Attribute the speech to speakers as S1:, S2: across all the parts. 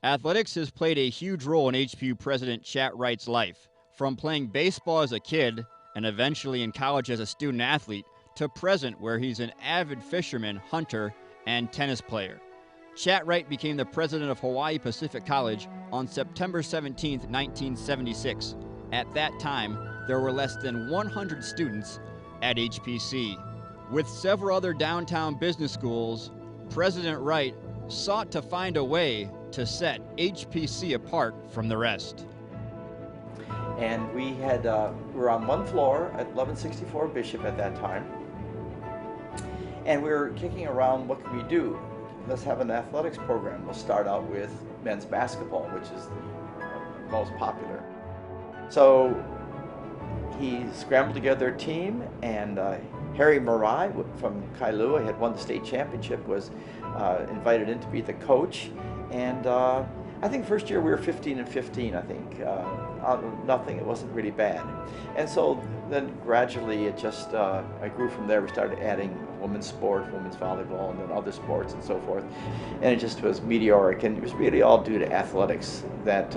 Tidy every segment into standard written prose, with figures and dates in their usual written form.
S1: Athletics has played a huge role in HPU President Chatt Wright's life, from playing baseball as a kid and eventually in college as a student athlete to present where he's an avid fisherman, hunter, and tennis player. Chatt Wright became the president of Hawaii Pacific College on September 17, 1976. At that time, there were less than 100 students at HPC. With several other downtown business schools, President Wright sought to find a way to set HPC apart from the rest.
S2: And we were on one floor at 1164 Bishop at that time. And we were kicking around, what can we do? Let's have an athletics program. We'll start out with men's basketball, which is the most popular. So he scrambled together a team, and Harry Marai from Kailua had won the state championship, was invited in to be the coach. And I think first year we were 15-15, I think. Out of nothing, it wasn't really bad. And so then gradually it just, I grew from there. We started adding women's sport, women's volleyball, and then other sports and so forth. And it just was meteoric, and it was really all due to athletics that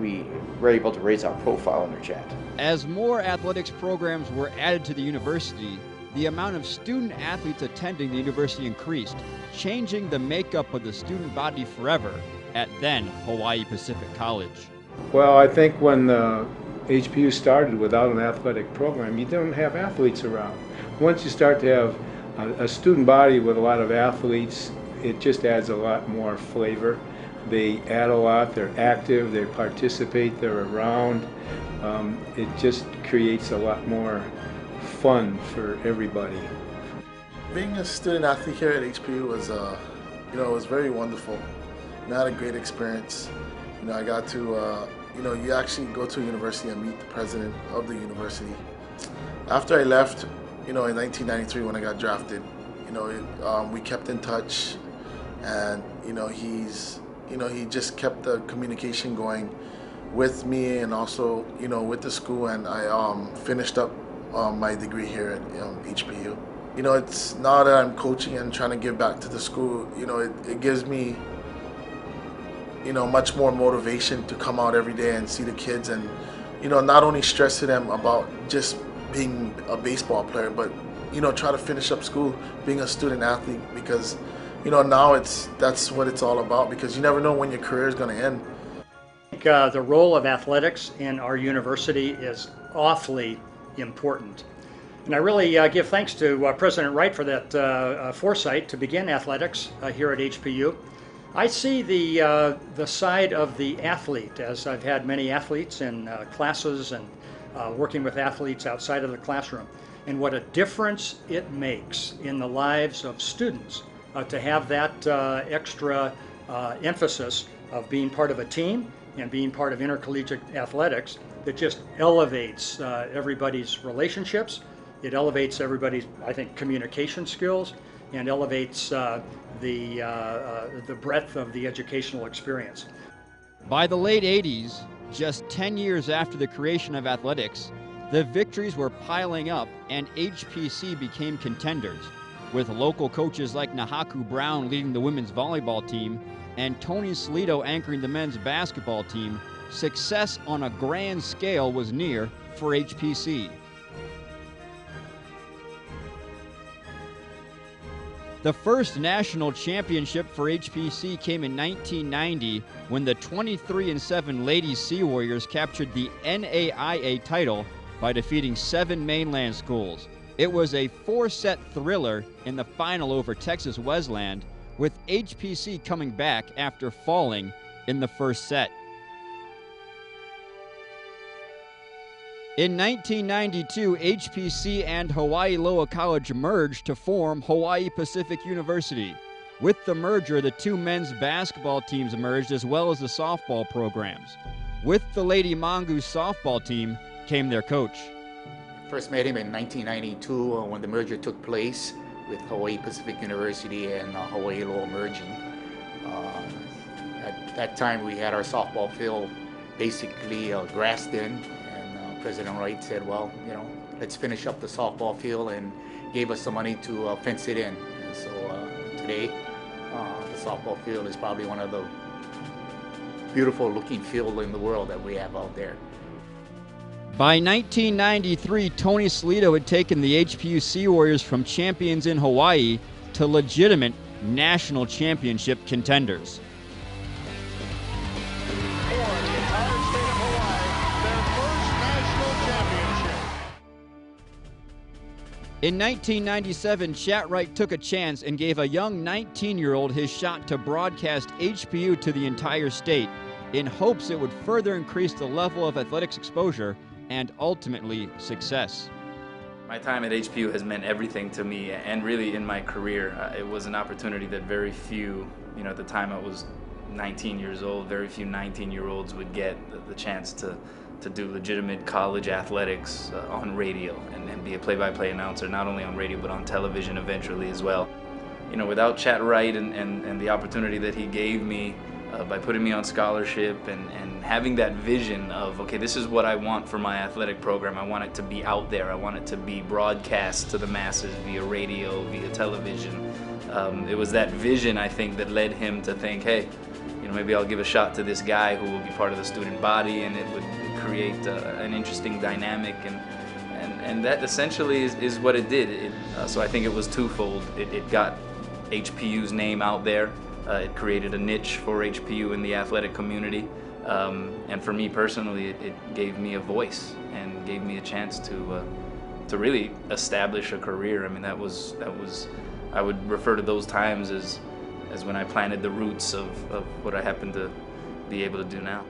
S2: we were able to raise our profile in our chat.
S1: As more athletics programs were added to the university, the amount of student athletes attending the university increased, changing the makeup of the student body forever at then Hawaii Pacific College.
S3: Well, I think when HPU started without an athletic program, you didn't have athletes around. Once you start to have a student body with a lot of athletes, it just adds a lot more flavor. They add a lot, they're active, they participate, they're around. It just creates a lot more fun for everybody.
S4: Being a student athlete here at HPU was, was very wonderful. I had a great experience. I got to, you actually go to a university and meet the president of the university. After I left, in 1993 when I got drafted, we kept in touch, and he just kept the communication going with me and also, with the school, and I finished up my degree here at HPU. It's now that I'm coaching and trying to give back to the school, it gives me much more motivation to come out every day and see the kids and, not only stress to them about just being a baseball player, but, try to finish up school, being a student athlete, because, now that's what it's all about, because you never know when your career is going to end.
S5: I think the role of athletics in our university is awfully important. And I really give thanks to President Wright for that foresight to begin athletics here at HPU. I see the side of the athlete, as I've had many athletes in classes and working with athletes outside of the classroom, and what a difference it makes in the lives of students to have that extra emphasis of being part of a team and being part of intercollegiate athletics that just elevates everybody's relationships. It elevates everybody's, I think, communication skills, and elevates the breadth of the educational experience.
S1: By the late 80s, just 10 years after the creation of athletics, the victories were piling up and HPC became contenders, with local coaches like Nahaku Brown leading the women's volleyball team and Tony Solito anchoring the men's basketball team. Success on a grand scale was near for HPC. The first national championship for HPC came in 1990 when the 23-7 Ladies Sea Warriors captured the NAIA title by defeating 7 mainland schools. It was a 4-set thriller in the final over Texas Wesleyan, with HPC coming back after falling in the first set. In 1992, HPC and Hawaii Loa College merged to form Hawaii Pacific University. With the merger, the two men's basketball teams merged as well as the softball programs. With the Lady Mongoose softball team came their coach.
S6: First met him in 1992 when the merger took place with Hawaii Pacific University and Hawaii Loa merging. At that time, we had our softball field basically grassed in. President Wright said, well, let's finish up the softball field, and gave us some money to fence it in. And so today, the softball field is probably one of the beautiful looking field in the world that we have out there.
S1: By 1993, Tony Salito had taken the HPU Sea Warriors from champions in Hawaii to legitimate national championship contenders. In 1997, Chatt Wright took a chance and gave a young 19-year-old his shot to broadcast HPU to the entire state in hopes it would further increase the level of athletics exposure and ultimately success.
S7: My time at HPU has meant everything to me, and really in my career. It was an opportunity that very few, at the time I was 19 years old, very few 19-year-olds would get the chance to do legitimate college athletics on radio and be a play-by-play announcer, not only on radio but on television eventually as well. Without Chatt Wright and the opportunity that he gave me by putting me on scholarship and having that vision of, okay, this is what I want for my athletic program. I want it to be out there. I want it to be broadcast to the masses via radio, via television. It was that vision, I think, that led him to think, hey, maybe I'll give a shot to this guy who will be part of the student body, and it would create an interesting dynamic, and that essentially is what it did. So I think it was twofold. It got HPU's name out there. It created a niche for HPU in the athletic community, and for me personally, it gave me a voice and gave me a chance to really establish a career. I mean, that was I would refer to those times as when I planted the roots of what I happen to be able to do now.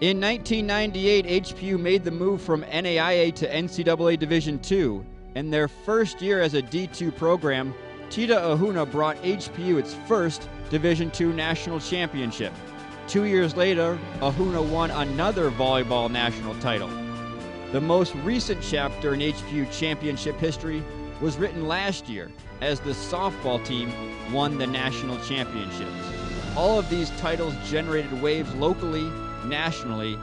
S1: In 1998, HPU made the move from NAIA to NCAA Division II. In their first year as a D2 program, Tita Ahuna brought HPU its first Division II national championship. 2 years later, Ahuna won another volleyball national title. The most recent chapter in HPU championship history was written last year as the softball team won the national championships. All of these titles generated waves locally, nationally,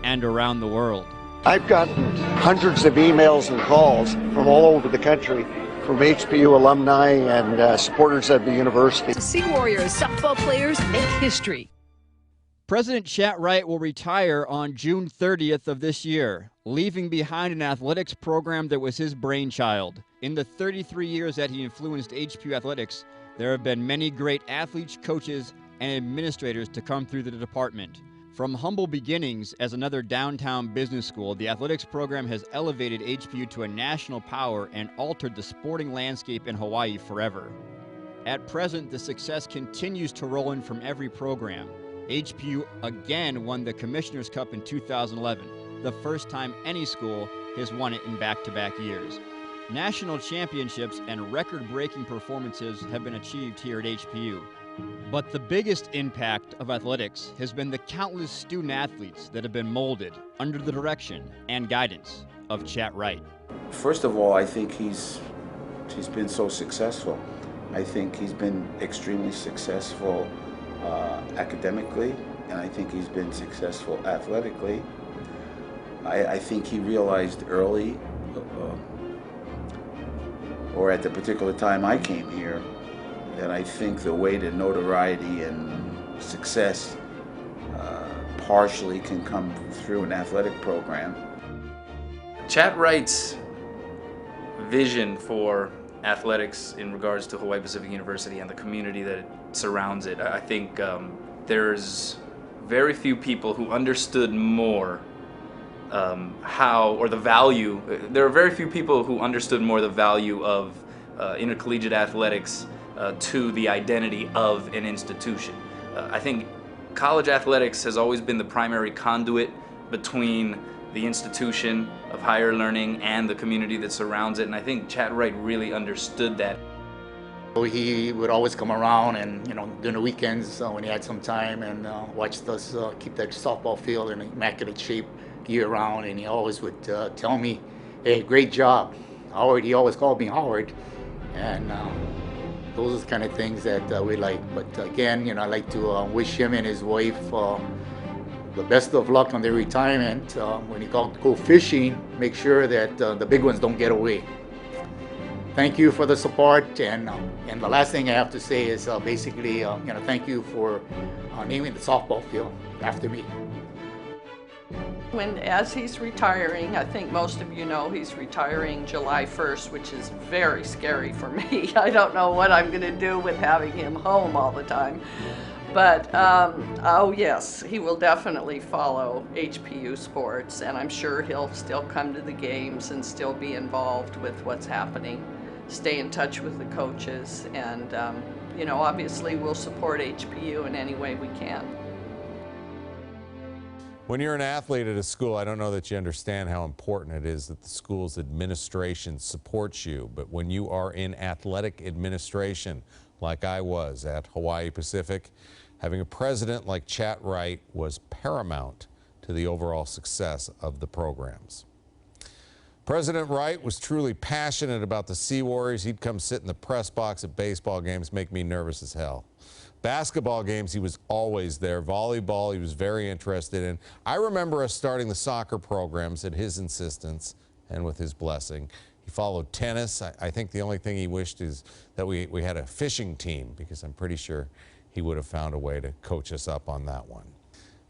S1: and around the world.
S8: I've gotten hundreds of emails and calls from all over the country from HPU alumni and supporters of the university.
S9: Sea Warriors softball players make history.
S1: President Chatt Wright will retire on June 30th of this year, leaving behind an athletics program that was his brainchild. In the 33 years that he influenced HPU Athletics, there have been many great athletes, coaches, and administrators to come through the department. From humble beginnings as another downtown business school, the athletics program has elevated HPU to a national power and altered the sporting landscape in Hawaii forever. At present, the success continues to roll in from every program. HPU again won the Commissioner's Cup in 2011, the first time any school has won it in back-to-back years. National championships and record-breaking performances have been achieved here at HPU. But the biggest impact of athletics has been the countless student athletes that have been molded under the direction and guidance of Chatt Wright.
S10: First of all, I think he's been so successful. I think he's been extremely successful academically, and I think he's been successful athletically. I think he realized early, or at the particular time I came here, that I think the way to notoriety and success partially can come through an athletic program.
S7: Chatt Wright's vision for athletics in regards to Hawaii Pacific University and the community that surrounds it, I think there's very few people who understood more the value. There are very few people who understood more the value of intercollegiate athletics to the identity of an institution. I think college athletics has always been the primary conduit between the institution of higher learning and the community that surrounds it, and I think Chatt Wright really understood that.
S6: He would always come around and, during the weekends when he had some time and watched us keep that softball field in immaculate shape year round, and he always would tell me, hey, great job, Howard. He always called me Howard, and those are the kind of things that we like. But again, I'd like to wish him and his wife the best of luck on their retirement. When you go fishing, make sure that the big ones don't get away. thank you for the support, and the last thing I have to say is basically, thank you for naming the softball field after me.
S11: As he's retiring, I think most of you know he's retiring July 1st, which is very scary for me. I don't know what I'm going to do with having him home all the time. But, oh yes, he will definitely follow HPU sports, and I'm sure he'll still come to the games and still be involved with what's happening, stay in touch with the coaches, and, obviously we'll support HPU in any way we can.
S12: When you're an athlete at a school, I don't know that you understand how important it is that the school's administration supports you. But when you are in athletic administration, like I was at Hawaii Pacific, having a president like Chatt Wright was paramount to the overall success of the programs. President Wright was truly passionate about the Sea Warriors. He'd come sit in the press box at baseball games, make me nervous as hell. Basketball games, he was always there. Volleyball, he was very interested in. I remember us starting the soccer programs at his insistence and with his blessing. He followed tennis. I think the only thing he wished is that we had a fishing team, because I'm pretty sure he would have found a way to coach us up on that one.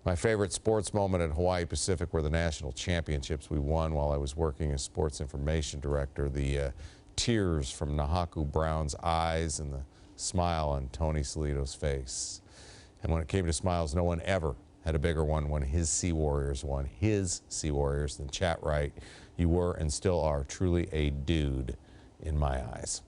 S12: My favorite sports moment at Hawaii Pacific were the national championships we won while I was working as sports information director. The tears from Nahaku Brown's eyes and the smile on Tony Salito's face. And when it came to smiles, no one ever had a bigger one when his Sea Warriors won. His Sea Warriors than Chatt Wright. You were and still are truly a dude in my eyes.